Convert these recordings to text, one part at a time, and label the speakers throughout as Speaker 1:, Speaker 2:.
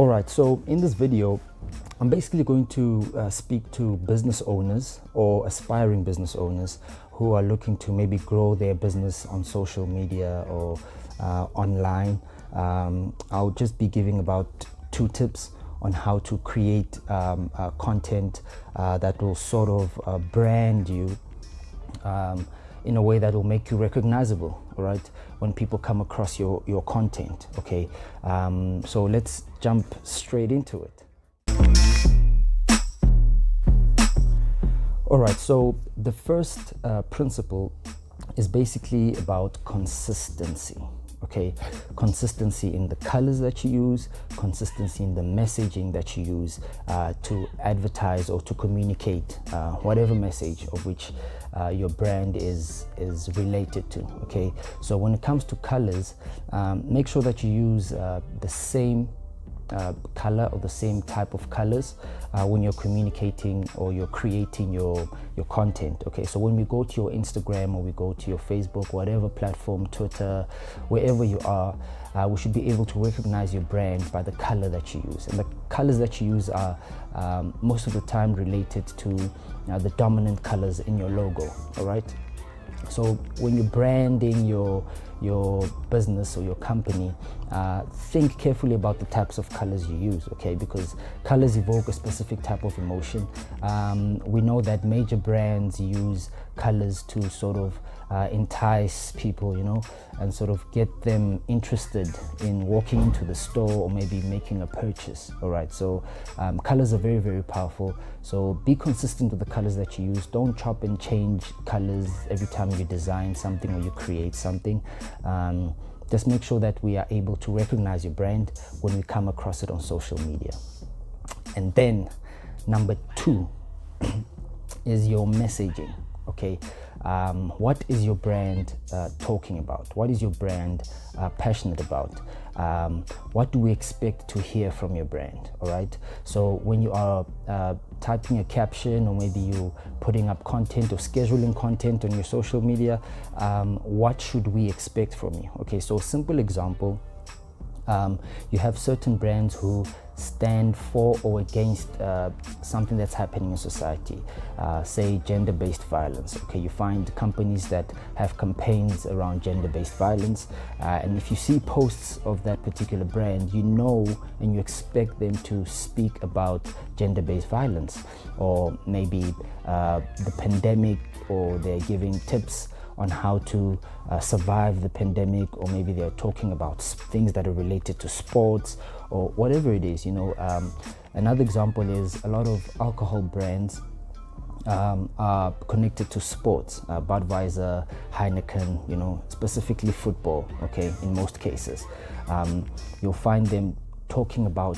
Speaker 1: All right, so in this video, I'm basically going to speak to business owners or aspiring business owners who are looking to maybe grow their business on social media or online. I'll just be giving about 2 tips on how to create content that will sort of brand you in a way that will make you recognizable, all right, when people come across your content, okay? So let's jump straight into it. All right, so the first principle is basically about consistency, okay? Consistency in the colors that you use, consistency in the messaging that you use to advertise or to communicate whatever message of which your brand is related to, okay? So when it comes to colors, make sure that you use the same color or the same type of colors when you're communicating or you're creating your content, okay? So when we go to your Instagram or we go to your Facebook, whatever platform, Twitter, wherever you are, we should be able to recognize your brand by the color that you use. And the colors that you use are most of the time related to the dominant colors in your logo, all right? So when you're branding your business or your company, think carefully about the types of colors you use, okay? Because colors evoke a specific type of emotion. We know that major brands use colors to sort of entice people, you know, and sort of get them interested in walking into the store or maybe making a purchase, all right? So colors are very, very powerful. So be consistent with the colors that you use. Don't chop and change colors every time you design something or you create something. Just make sure that we are able to recognize your brand when we come across it on social media. And then number 2 is your messaging, okay? What is your brand talking about? What is your brand passionate about? What do we expect to hear from your brand, all right? So when you are typing a caption or maybe you putting up content or scheduling content on your social media, what should we expect from you? Okay, so a simple example, you have certain brands who stand for or against something that's happening in society, say gender-based violence, okay? You find companies that have campaigns around gender-based violence, and if you see posts of that particular brand, you know and you expect them to speak about gender-based violence, or maybe the pandemic, or they're giving tips on how to survive the pandemic, or maybe they're talking about things that are related to sports or whatever it is, you know. Another example is a lot of alcohol brands are connected to sports, Budweiser, Heineken, you know, specifically football, okay, in most cases. You'll find them talking about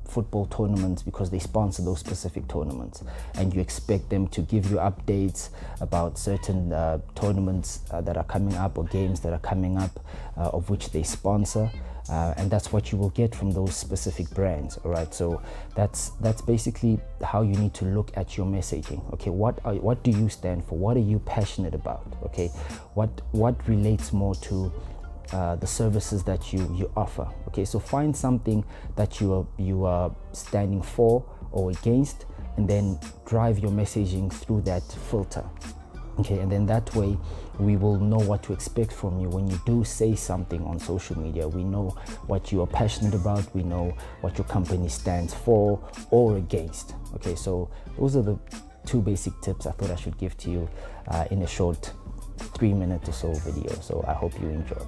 Speaker 1: football tournaments because they sponsor those specific tournaments, and you expect them to give you updates about certain tournaments that are coming up or games that are coming up of which they sponsor, and that's what you will get from those specific brands, all right? So that's basically how you need to look at your messaging, okay? What do you stand for? What are you passionate about, okay? What relates more to the services that you offer, okay? So find something that you are standing for or against, and then drive your messaging through that filter, okay? And then that way we will know what to expect from you when you do say something on social media. We know what you are passionate about, we know what your company stands for or against, okay? So those are the 2 basic tips I thought I should give to you in a short 3-minute or so video. So I hope you enjoy.